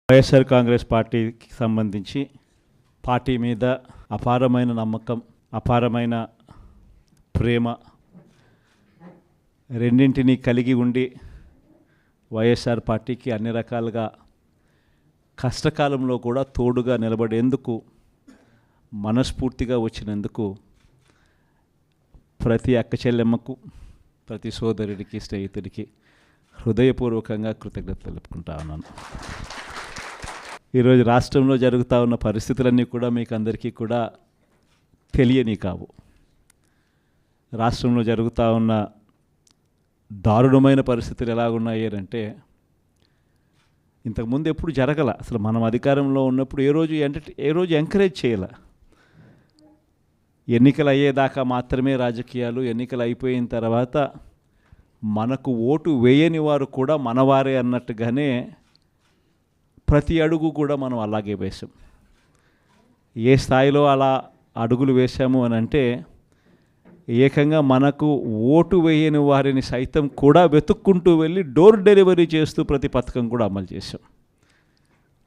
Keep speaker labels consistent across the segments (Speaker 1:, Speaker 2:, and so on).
Speaker 1: వైఎస్ఆర్ కాంగ్రెస్ పార్టీకి సంబంధించి పార్టీ మీద అపారమైన నమ్మకం, అపారమైన ప్రేమ రెండింటినీ కలిగి ఉండి వైఎస్ఆర్ పార్టీకి అన్ని రకాలుగా కష్టకాలంలో కూడా తోడుగా నిలబడేందుకు మనస్ఫూర్తిగా వచ్చినందుకు ప్రతి అక్క చెల్లెమ్మకు, ప్రతి సోదరుడికి, స్నేహితుడికి హృదయపూర్వకంగా కృతజ్ఞతలు తెలుపుకుంటా ఉన్నాను. ఈరోజు రాష్ట్రంలో జరుగుతూ ఉన్న పరిస్థితులన్నీ కూడా మీకు అందరికీ కూడా తెలియని కావు. రాష్ట్రంలో జరుగుతూ ఉన్న దారుణమైన పరిస్థితులు ఎలాగున్నాయి అంటే ఇంతకుముందు ఎప్పుడు జరగల. అసలు మనం అధికారంలో ఉన్నప్పుడు ఏ రోజు ఎంకరేజ్ చేయాల. ఎన్నికలు అయ్యేదాకా మాత్రమే రాజకీయాలు, ఎన్నికలు అయిపోయిన తర్వాత మనకు ఓటు వేయని వారు కూడా మనవారే అన్నట్టుగానే ప్రతి అడుగు కూడా మనం అలాగే వేసాం. ఏ స్థాయిలో అలా అడుగులు వేసాము అని అంటే ఏకంగా మనకు ఓటు వేయని వారిని సైతం కూడా వెతుక్కుంటూ వెళ్ళి డోర్ డెలివరీ చేస్తూ ప్రతి పథకం కూడా అమలు చేసాం.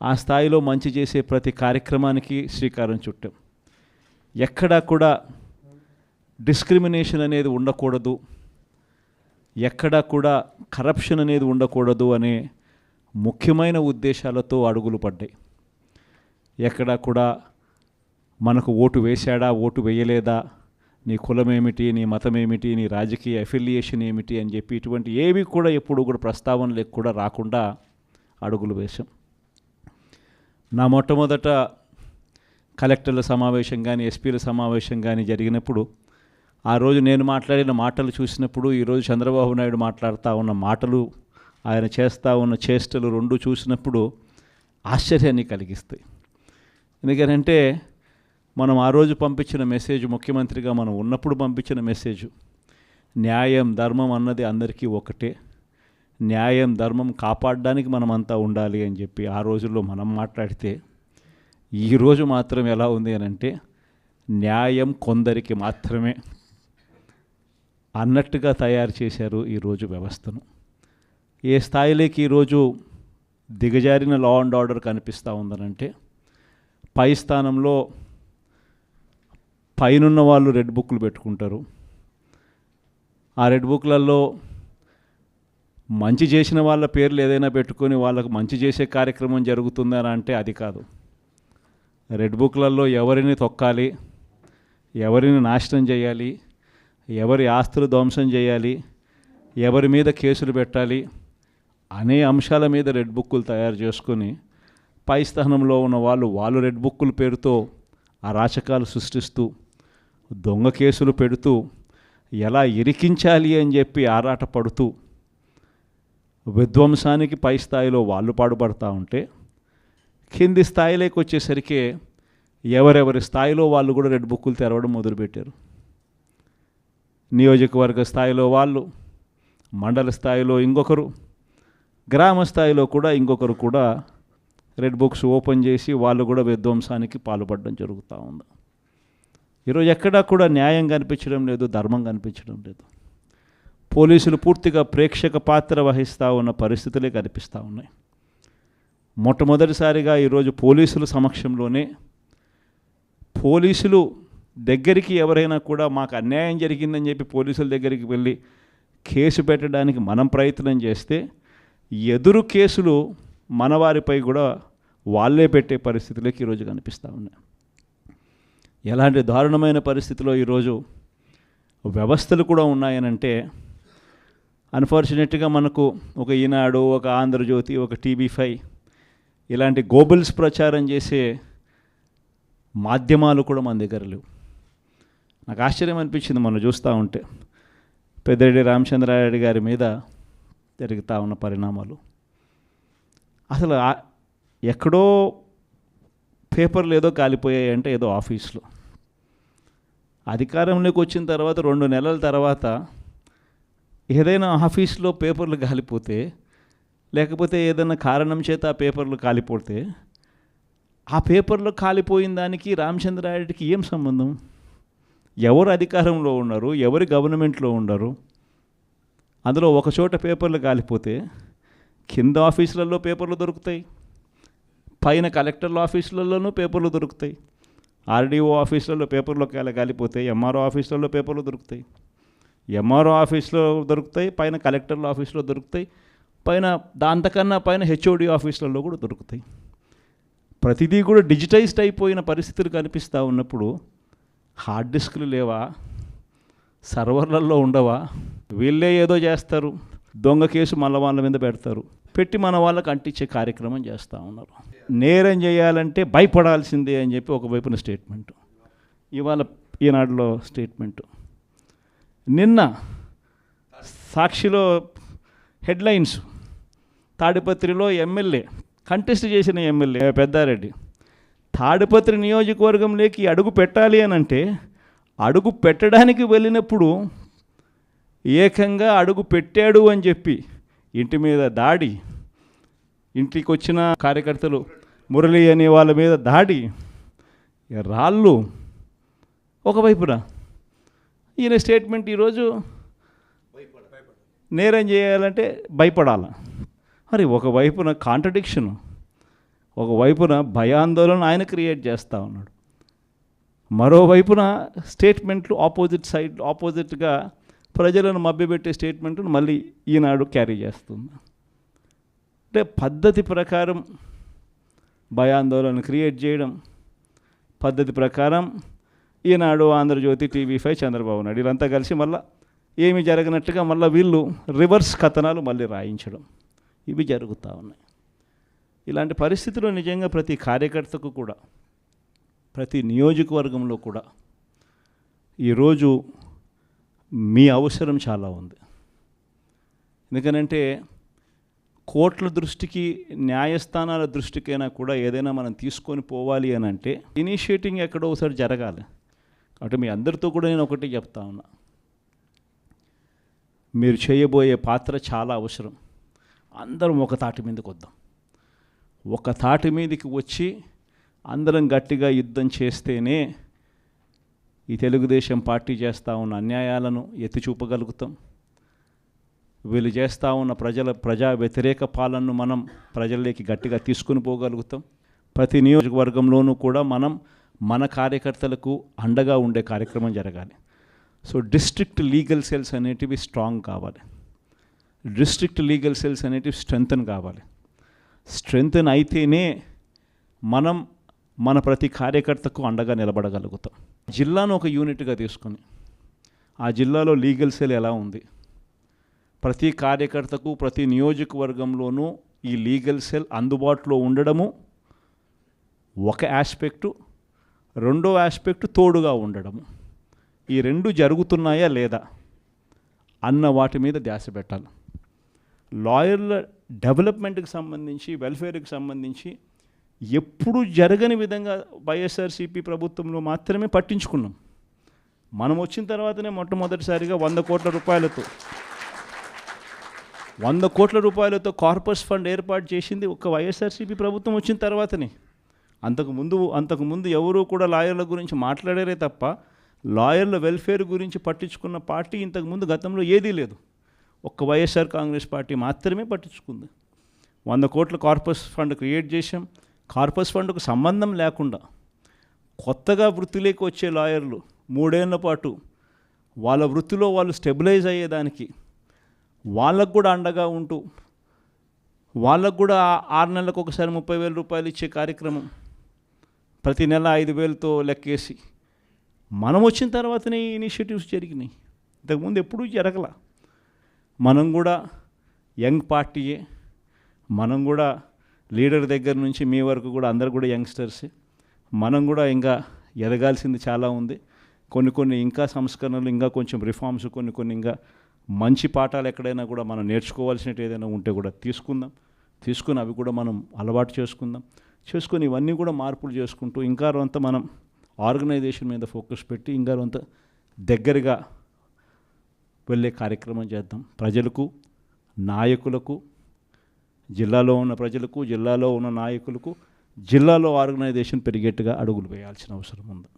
Speaker 1: ఆ స్థాయిలో మంచి చేసే ప్రతి కార్యక్రమానికి శ్రీకారం చుట్టాం. ఎక్కడా కూడా డిస్క్రిమినేషన్ అనేది ఉండకూడదు, ఎక్కడా కూడా కరప్షన్ అనేది ఉండకూడదు అనే ముఖ్యమైన ఉద్దేశాలతో అడుగులు పడ్డాయి. ఎక్కడా కూడా మనకు ఓటు వేశాడా, ఓటు వేయలేదా, నీ కులం ఏమిటి, నీ మతం ఏమిటి, నీ రాజకీయ అఫిలియేషన్ ఏమిటి అని చెప్పి ఇటువంటి ఏవి కూడా ఎప్పుడు కూడా ప్రస్తావనలకు కూడా రాకుండా అడుగులు వేశాం. నా మొట్టమొదట కలెక్టర్ల సమావేశం కానీ, ఎస్పీల సమావేశం కానీ జరిగినప్పుడు ఆ రోజు నేను మాట్లాడిన మాటలు చూసినప్పుడు ఈరోజు చంద్రబాబు నాయుడు మాట్లాడుతూ ఉన్న మాటలు, ఆయన చేస్తూ ఉన్న చేష్టలు రెండు చూసినప్పుడు ఆశ్చర్యాన్ని కలిగిస్తాయి. ఎందుకంటే మనం ఆ రోజు పంపించిన మెసేజ్, ముఖ్యమంత్రిగా మనం ఉన్నప్పుడు పంపించిన మెసేజ్, న్యాయం ధర్మం అన్నది అందరికీ ఒకటే, న్యాయం ధర్మం కాపాడడానికి మనమంతా ఉండాలి అని చెప్పి ఆ రోజుల్లో మనం మాట్లాడితే ఈరోజు మాత్రం ఎలా ఉంది అని అంటే న్యాయం కొందరికి మాత్రమే అన్నట్టుగా తయారు చేశారు ఈరోజు వ్యవస్థను. ఏ స్థాయిలోకి ఈరోజు దిగజారిన లా అండ్ ఆర్డర్ కనిపిస్తూ ఉందనంటే పై స్థానంలో పైనున్న వాళ్ళు రెడ్ బుక్లు పెట్టుకుంటారు. ఆ రెడ్ బుక్లలో మంచి చేసిన వాళ్ళ పేర్లు ఏదైనా పెట్టుకొని వాళ్ళకు మంచి చేసే కార్యక్రమం జరుగుతుందని అంటే అది కాదు. రెడ్ బుక్లలో ఎవరిని తొక్కాలి, ఎవరిని నాశనం చేయాలి, ఎవరి ఆస్తులు ధ్వంసం చేయాలి, ఎవరి మీద కేసులు పెట్టాలి అనే అంశాల మీద రెడ్ బుక్కులు తయారు చేసుకొని పై స్థానంలో ఉన్న వాళ్ళు రెడ్ బుక్కుల పేరుతో అరాచకాలు సృష్టిస్తూ దొంగ కేసులు పెడుతూ ఎలా ఇరికించాలి అని చెప్పి ఆరాట పడుతూ విధ్వంసానికి పై స్థాయిలో వాళ్ళు పాడుపడతా ఉంటే కింది స్థాయిలోకి వచ్చేసరికి ఎవరెవరి స్థాయిలో వాళ్ళు కూడా రెడ్ బుక్కులు తెరవడం మొదలుపెట్టారు. నియోజకవర్గ స్థాయిలో వాళ్ళు, మండల స్థాయిలో ఇంకొకరు, గ్రామ స్థాయిలో కూడా ఇంకొకరు కూడా రెడ్ బుక్స్ ఓపెన్ చేసి వాళ్ళు కూడా విధ్వంసానికి పాల్పడడం జరుగుతూ ఉంది. ఈరోజు ఎక్కడా కూడా న్యాయం కనిపించడం లేదు, ధర్మం కనిపించడం లేదు. పోలీసులు పూర్తిగా ప్రేక్షక పాత్ర వహిస్తూ ఉన్న పరిస్థితులే కనిపిస్తూ ఉన్నాయి. మొట్టమొదటిసారిగా ఈరోజు పోలీసుల సమక్షంలోనే పోలీసులు దగ్గరికి ఎవరైనా కూడా మాకు అన్యాయం జరిగిందని చెప్పి పోలీసుల దగ్గరికి వెళ్ళి కేసు పెట్టడానికి మనం ప్రయత్నం చేస్తే ఎదురు కేసులు మన వారిపై కూడా వాళ్ళే పెట్టే పరిస్థితులకి ఈరోజు కనిపిస్తూ ఉన్నాయి. ఎలాంటి దారుణమైన పరిస్థితిలో ఈరోజు వ్యవస్థలు కూడా ఉన్నాయనంటే అన్ఫార్చునేట్గా మనకు ఒక ఈనాడు, ఒక ఆంధ్రజ్యోతి, ఒక TV5 ఇలాంటి గోబల్స్ ప్రచారం చేసే మాధ్యమాలు కూడా మన దగ్గర లేవు. నాకు ఆశ్చర్యం అనిపించింది మనం చూస్తూ ఉంటే పెద్దిరెడ్డి రామచంద్రారెడ్డి గారి మీద జరుగుతూ ఉన్న పరిణామాలు. అసలు ఎక్కడో పేపర్లు ఏదో కాలిపోయాయి అంటే ఏదో ఆఫీస్లో, అధికారంలోకి వచ్చిన తర్వాత 2 నెలల తర్వాత ఏదైనా ఆఫీస్లో పేపర్లు కాలిపోతే, లేకపోతే ఏదైనా కారణం చేత ఆ పేపర్లు కాలిపోతే ఆ పేపర్లో కాలిపోయిన దానికి రామచంద్రారెడ్డికి ఏం సంబంధం? ఎవరు అధికారంలో ఉన్నారు, ఎవరి గవర్నమెంట్లో ఉన్నారు? అందులో ఒక చోట పేపర్లు కాలిపోతే కింద ఆఫీసులలో పేపర్లు దొరుకుతాయి, పైన కలెక్టర్ల ఆఫీసులలోనూ పేపర్లు దొరుకుతాయి, ఆర్డీఓ ఆఫీసులలో పేపర్లో కాలిపోతాయి, ఎంఆర్ఓ ఆఫీసులలో పేపర్లు దొరుకుతాయి, ఎంఆర్ఓ ఆఫీస్లో దొరుకుతాయి, పైన కలెక్టర్ల ఆఫీసులో దొరుకుతాయి, పైన దాంతకన్నా పైన హెచ్ఓడి ఆఫీసులలో కూడా దొరుకుతాయి. ప్రతిదీ కూడా డిజిటైజ్డ్ అయిపోయిన పరిస్థితులు కనిపిస్తూ ఉన్నప్పుడు హార్డ్ డిస్క్లు లేవా, సర్వర్లలో ఉండవా? వీళ్ళే ఏదో చేస్తారు, దొంగ కేసు మళ్ళీ వాళ్ళ మీద పెడతారు, పెట్టి మన వాళ్ళకి అంటించే కార్యక్రమం చేస్తూ ఉన్నారు. నేరం చేయాలంటే భయపడాల్సిందే అని చెప్పి ఒకవైపున స్టేట్మెంటు, ఇవాళ ఈనాడులో స్టేట్మెంటు, నిన్న సాక్షిలో హెడ్లైన్స్, తాడిపత్రిలో ఎమ్మెల్యే కంటెస్ట్ చేసిన ఎమ్మెల్యే పెద్దారెడ్డి తాడిపత్రి నియోజకవర్గంలోకి అడుగు పెట్టాలి అని అంటే అడుగు పెట్టడానికి వెళ్ళినప్పుడు ఏకంగా అడుగు పెట్టాడు అని చెప్పి ఇంటి మీద దాడి, ఇంటికి వచ్చిన కార్యకర్తలు మురళి అనే వాళ్ళ మీద దాడి, రాళ్ళు ఒకవైపున. ఈయన స్టేట్మెంట్ ఈరోజు నేరం చేయాలంటే భయపడాలి. మరి ఒకవైపున కాంట్రడిక్షను, ఒకవైపున భయాందోళన ఆయన క్రియేట్ చేస్తూ ఉన్నాడు, మరోవైపున స్టేట్మెంట్లు ఆపోజిట్గా ప్రజలను మభ్యపెట్టే స్టేట్మెంట్ను మళ్ళీ ఈనాడు క్యారీ చేస్తుంది. అంటే పద్ధతి ప్రకారం భయాందోళన క్రియేట్ చేయడం, పద్ధతి ప్రకారం ఈనాడు, ఆంధ్రజ్యోతి, టీవీ5, చంద్రబాబు నాయుడు వీళ్ళంతా కలిసి మళ్ళీ ఏమి జరగనట్టుగా మళ్ళీ వీళ్ళు రివర్స్ కథనాలు మళ్ళీ రాయించడం, ఇవి జరుగుతూ ఉన్నాయి. ఇలాంటి పరిస్థితుల్లో నిజంగా ప్రతి కార్యకర్తకు కూడా, ప్రతి నియోజకవర్గంలో కూడా ఈరోజు మీ అవసరం చాలా ఉంది. ఎందుకనంటే కోర్టుల దృష్టికి, న్యాయస్థానాల దృష్టికైనా కూడా ఏదైనా మనం తీసుకొని పోవాలి అని అంటే ఇనిషియేటింగ్ ఎక్కడో ఒకసారి జరగాలి. కాబట్టి మీ అందరితో కూడా నేను ఒకటి చెప్తా ఉన్నా, మీరు చేయబోయే పాత్ర చాలా అవసరం. అందరం ఒక తాటి మీదకి వద్దాం, ఒక తాటి మీదకి వచ్చి అందరం గట్టిగా యుద్ధం చేస్తేనే ఈ తెలుగుదేశం పార్టీ చేస్తూ ఉన్న అన్యాయాలను ఎత్తి చూపగలుగుతాం. వీళ్ళు చేస్తూ ఉన్న ప్రజా వ్యతిరేక పాలనను మనం ప్రజల్లోకి గట్టిగా తీసుకుని పోగలుగుతాం. ప్రతి నియోజకవర్గంలోనూ కూడా మనం మన కార్యకర్తలకు అండగా ఉండే కార్యక్రమం జరగాలి. సో డిస్ట్రిక్ట్ లీగల్ సెల్స్ అనేటివి స్ట్రాంగ్ కావాలి, డిస్ట్రిక్ట్ లీగల్ సెల్స్ అనేటివి స్ట్రెంగ్తన్ కావాలి. స్ట్రెంగ్తన్ అయితేనే మనం మన ప్రతి కార్యకర్తకు అండగా నిలబడగలుగుతాం. జిల్లాను ఒక యూనిట్గా తీసుకొని ఆ జిల్లాలో లీగల్ సెల్ ఎలా ఉంది, ప్రతి కార్యకర్తకు ప్రతి నియోజకవర్గంలోనూ ఈ లీగల్ సెల్ అందుబాటులో ఉండడము ఒక ఆస్పెక్టు, రెండో ఆస్పెక్టు తోడుగా ఉండడము. ఈ రెండు జరుగుతున్నాయా లేదా అన్న వాటి మీద ధ్యాస పెట్టాలి. లాయర్ల డెవలప్మెంట్కి సంబంధించి, వెల్ఫేర్కి సంబంధించి ఎప్పుడు జరగని విధంగా వైఎస్ఆర్సీపీ ప్రభుత్వంలో మాత్రమే పట్టించుకున్నాం. మనం వచ్చిన తర్వాతనే మొట్టమొదటిసారిగా 100 కోట్ల రూపాయలతో కార్పస్ ఫండ్ ఏర్పాటు చేసింది ఒక వైఎస్ఆర్సీపీ ప్రభుత్వం వచ్చిన తర్వాతనే. అంతకుముందు ఎవరూ కూడా లాయర్ల గురించి మాట్లాడారే తప్ప లాయర్ల వెల్ఫేర్ గురించి పట్టించుకున్న పార్టీ ఇంతకుముందు గతంలో ఏదీ లేదు. ఒక్క వైఎస్ఆర్ కాంగ్రెస్ పార్టీ మాత్రమే పట్టించుకుంది. 100 కోట్ల కార్పస్ ఫండ్ క్రియేట్ చేశాం. కార్పస్ ఫండ్కు సంబంధం లేకుండా కొత్తగా వృత్తిలోకి వచ్చే లాయర్లు 3 ఏళ్ల పాటు వాళ్ళ వృత్తిలో వాళ్ళు స్టెబిలైజ్ అయ్యేదానికి వాళ్ళకు కూడా అండగా ఉంటూ, వాళ్ళకు కూడా 6 నెలలకు ఒకసారి 30,000 రూపాయలు ఇచ్చే కార్యక్రమం, ప్రతి నెల 5,000తో లెక్కేసి మనం వచ్చిన తర్వాతనే ఈ ఇనిషియేటివ్స్ జరిగినాయి. ఇంతకుముందు ఎప్పుడూ జరగల. మనం కూడా యంగ్ పార్టీయే, మనం కూడా లీడర్ దగ్గర నుంచి మీ వరకు కూడా అందరు కూడా యంగ్స్టర్సే. మనం కూడా ఇంకా ఎదగాల్సింది చాలా ఉంది. కొన్ని ఇంకా సంస్కరణలు, ఇంకా కొంచెం రిఫార్మ్స్, కొన్ని ఇంకా మంచి పాఠాలు ఎక్కడైనా కూడా మనం నేర్చుకోవాల్సినట్టు ఏదైనా ఉంటే కూడా తీసుకుని అవి కూడా మనం అలవాటు చేసుకుని ఇవన్నీ కూడా మార్పులు చేసుకుంటూ ఇంకా కొంత మనం ఆర్గనైజేషన్ మీద ఫోకస్ పెట్టి ఇంకా కొంత దగ్గరగా వెళ్ళే కార్యక్రమం చేద్దాం. ప్రజలకు, నాయకులకు, జిల్లాలో ఉన్న ప్రజలకు, జిల్లాలో ఉన్న నాయకులకు, జిల్లాలో ఆర్గనైజేషన్ పెరిగేట్టుగా అడుగులు వేయాల్సిన అవసరం ఉంది.